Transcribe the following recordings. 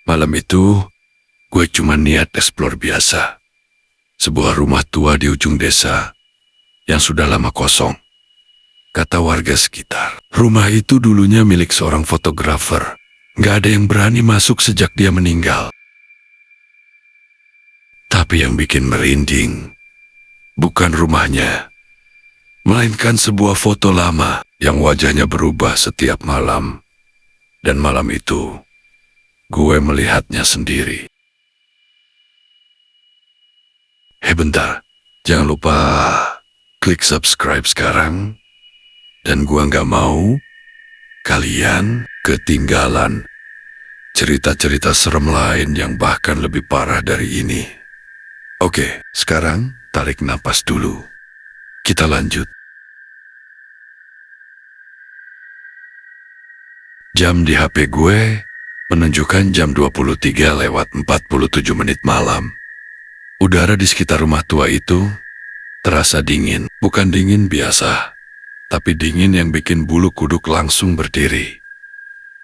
Malam itu, gue cuma niat eksplor biasa. Sebuah rumah tua di ujung desa yang sudah lama kosong. Kata warga sekitar, rumah itu dulunya milik seorang fotografer. Gak ada yang berani masuk sejak dia meninggal. Tapi yang bikin merinding, bukan rumahnya, melainkan sebuah foto lama yang wajahnya berubah setiap malam. Dan malam itu, gue melihatnya sendiri. Bentar, jangan lupa klik subscribe sekarang. Dan gua nggak mau kalian ketinggalan cerita-cerita serem lain yang bahkan lebih parah dari ini. Oke, sekarang tarik napas dulu. Kita lanjut. Jam di HP gue menunjukkan jam 23:47 malam. Udara di sekitar rumah tua itu terasa dingin, bukan dingin biasa, tapi dingin yang bikin bulu kuduk langsung berdiri.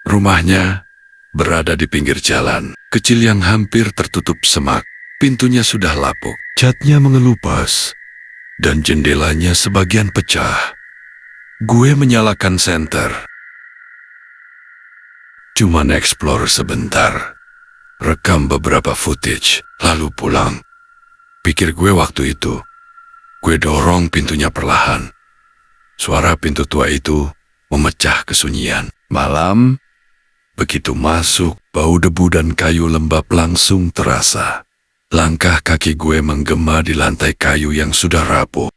Rumahnya berada di pinggir jalan, kecil yang hampir tertutup semak. Pintunya sudah lapuk, catnya mengelupas, dan jendelanya sebagian pecah. Gue menyalakan senter. Cuman explore sebentar, rekam beberapa footage, lalu pulang. Pikir gue waktu itu. Gue dorong pintunya perlahan. Suara pintu tua itu memecah kesunyian. Malam, begitu masuk, bau debu dan kayu lembab langsung terasa. Langkah kaki gue menggema di lantai kayu yang sudah rapuh.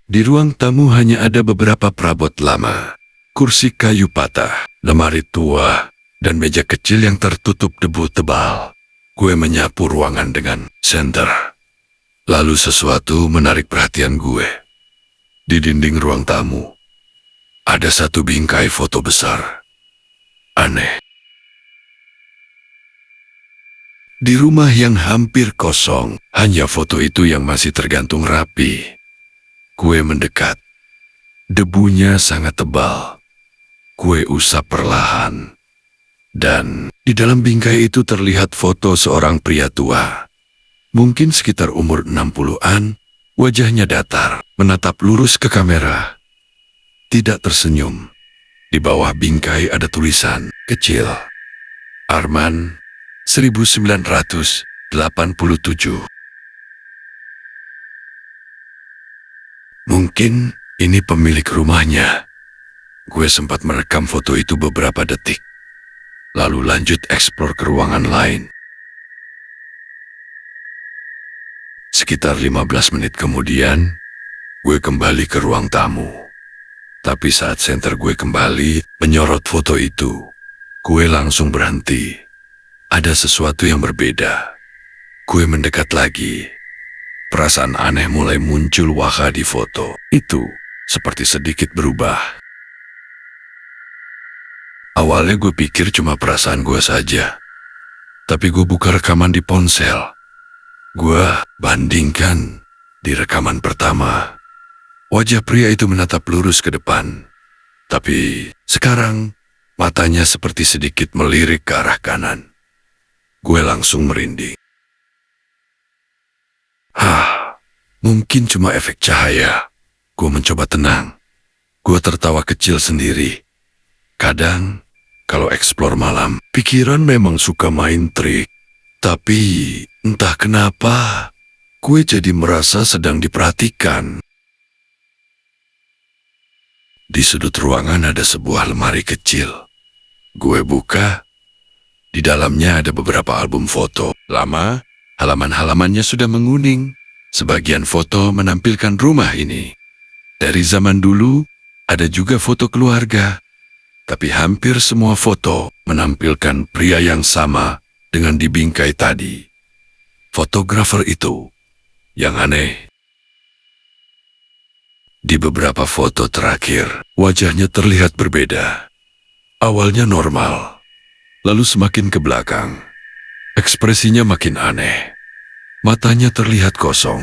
Di ruang tamu hanya ada beberapa perabot lama. Kursi kayu patah, lemari tua, dan meja kecil yang tertutup debu tebal. Gue menyapu ruangan dengan senter. Lalu sesuatu menarik perhatian gue. Di dinding ruang tamu, ada satu bingkai foto besar. Aneh. Di rumah yang hampir kosong, hanya foto itu yang masih tergantung rapi. Gue mendekat. Debunya sangat tebal. Gue usap perlahan. Dan di dalam bingkai itu terlihat foto seorang pria tua. Mungkin sekitar umur 60-an, wajahnya datar, menatap lurus ke kamera. Tidak tersenyum. Di bawah bingkai ada tulisan kecil. Arman, 1987. Mungkin ini pemilik rumahnya. Gue sempat merekam foto itu beberapa detik. Lalu lanjut eksplor ke ruangan lain. Sekitar 15 menit kemudian, gue kembali ke ruang tamu. Tapi saat senter gue kembali menyorot foto itu, gue langsung berhenti. Ada sesuatu yang berbeda. Gue mendekat lagi. Perasaan aneh mulai muncul waka di foto. Itu seperti sedikit berubah. Awalnya gue pikir cuma perasaan gue saja. Tapi gue buka rekaman di ponsel. Gue bandingkan di rekaman pertama. Wajah pria itu menatap lurus ke depan. Tapi sekarang matanya seperti sedikit melirik ke arah kanan. Gue langsung merinding. Mungkin cuma efek cahaya. Gue mencoba tenang. Gue tertawa kecil sendiri. Kadang, kalau eksplor malam, pikiran memang suka main trik. Tapi, entah kenapa, gue jadi merasa sedang diperhatikan. Di sudut ruangan ada sebuah lemari kecil. Gue buka. Di dalamnya ada beberapa album foto. Lama, halaman-halamannya sudah menguning. Sebagian foto menampilkan rumah ini. Dari zaman dulu, ada juga foto keluarga. Tapi hampir semua foto menampilkan pria yang sama dengan di bingkai tadi. Fotografer itu yang aneh. Di beberapa foto terakhir, wajahnya terlihat berbeda. Awalnya normal, lalu semakin ke belakang. Ekspresinya makin aneh. Matanya terlihat kosong.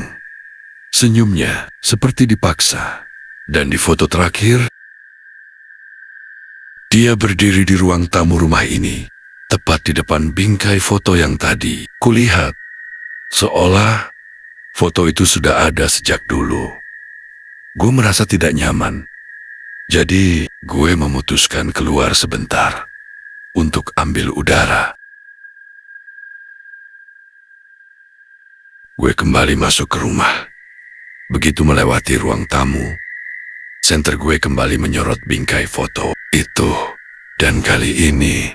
Senyumnya seperti dipaksa. Dan di foto terakhir, Dia berdiri di ruang tamu rumah ini, tepat di depan bingkai foto yang tadi kulihat. Seolah foto itu sudah ada sejak dulu. Gue merasa tidak nyaman. Jadi gue memutuskan keluar sebentar untuk ambil udara. Gue kembali masuk ke rumah. Begitu melewati ruang tamu, senter gue kembali menyorot bingkai foto itu. Dan kali ini,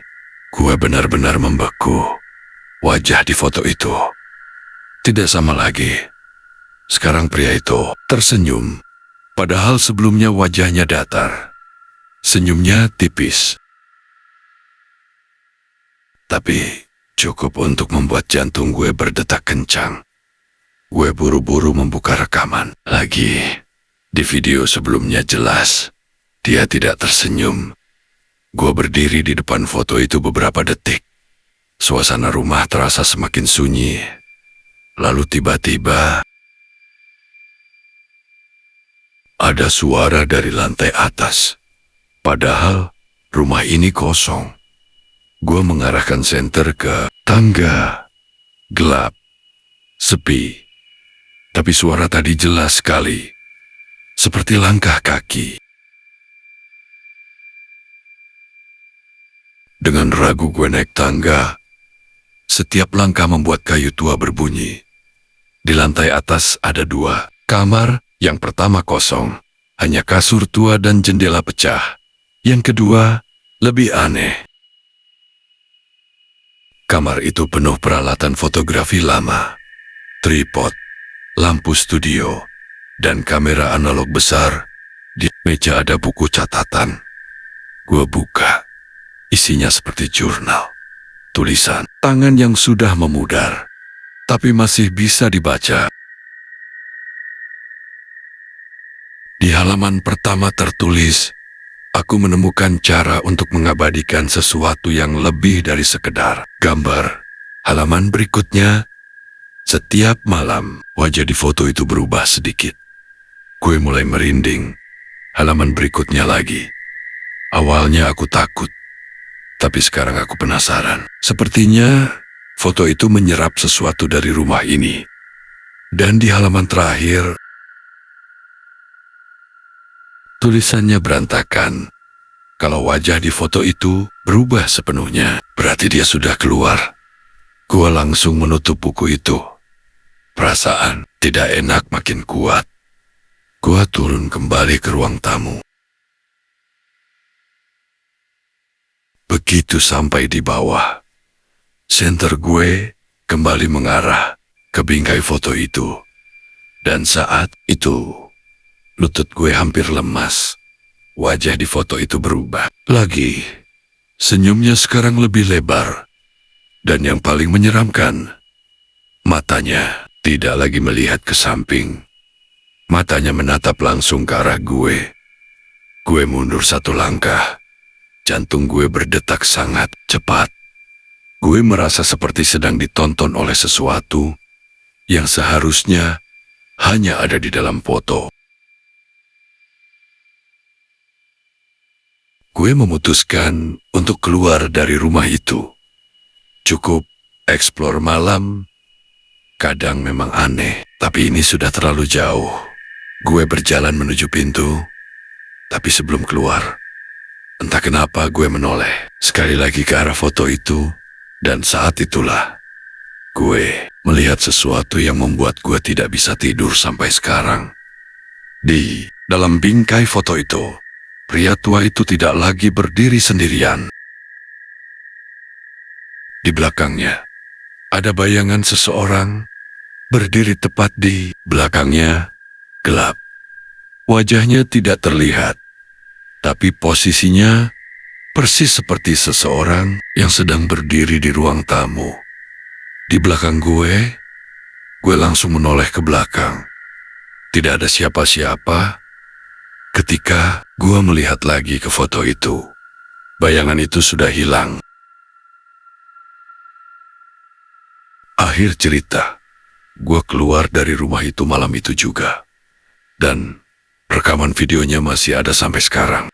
gue benar-benar membeku. Wajah di foto itu tidak sama lagi. Sekarang pria itu tersenyum, padahal sebelumnya wajahnya datar. Senyumnya tipis, tapi cukup untuk membuat jantung gue berdetak kencang. Gue buru-buru membuka rekaman lagi. Di video sebelumnya jelas, dia tidak tersenyum. Gue berdiri di depan foto itu beberapa detik. Suasana rumah terasa semakin sunyi. Lalu tiba-tiba, ada suara dari lantai atas. Padahal rumah ini kosong. Gue mengarahkan senter ke tangga. Gelap, sepi. Tapi suara tadi jelas sekali, seperti langkah kaki. Dengan ragu gue naik tangga. Setiap langkah membuat kayu tua berbunyi. Di lantai atas ada 2 kamar. Yang pertama kosong, hanya kasur tua dan jendela pecah. Yang kedua, lebih aneh. Kamar itu penuh peralatan fotografi lama, tripod, lampu studio, dan kamera analog besar. Di meja ada buku catatan. Gue buka. Isinya seperti jurnal. Tulisan tangan yang sudah memudar, tapi masih bisa dibaca. Di halaman pertama tertulis, aku menemukan cara untuk mengabadikan sesuatu yang lebih dari sekedar gambar. Halaman berikutnya, setiap malam, wajah di foto itu berubah sedikit. Gue mulai merinding. Halaman berikutnya lagi. Awalnya aku takut, tapi sekarang aku penasaran. Sepertinya foto itu menyerap sesuatu dari rumah ini. Dan di halaman terakhir, tulisannya berantakan. Kalau wajah di foto itu berubah sepenuhnya, berarti dia sudah keluar. Gue langsung menutup buku itu. Perasaan tidak enak makin kuat. Gua turun kembali ke ruang tamu. Begitu sampai di bawah, senter gue kembali mengarah ke bingkai foto itu. Dan saat itu, lutut gue hampir lemas. Wajah di foto itu berubah lagi. Senyumnya sekarang lebih lebar. Dan yang paling menyeramkan, matanya tidak lagi melihat ke samping. Matanya menatap langsung ke arah gue. Gue mundur 1 langkah. Jantung gue berdetak sangat cepat. Gue merasa seperti sedang ditonton oleh sesuatu yang seharusnya hanya ada di dalam foto. Gue memutuskan untuk keluar dari rumah itu. Cukup eksplor malam. Kadang memang aneh, tapi ini sudah terlalu jauh. Gue berjalan menuju pintu, tapi sebelum keluar, entah kenapa gue menoleh sekali lagi ke arah foto itu, dan saat itulah gue melihat sesuatu yang membuat gue tidak bisa tidur sampai sekarang. Di dalam bingkai foto itu, pria tua itu tidak lagi berdiri sendirian. Di belakangnya, ada bayangan seseorang berdiri tepat di belakangnya. Gelap. Wajahnya tidak terlihat, tapi posisinya persis seperti seseorang yang sedang berdiri di ruang tamu. Di belakang gue langsung menoleh ke belakang. Tidak ada siapa-siapa. Ketika gue melihat lagi ke foto itu, bayangan itu sudah hilang. Akhir cerita, gue keluar dari rumah itu malam itu juga. Dan rekaman videonya masih ada sampai sekarang.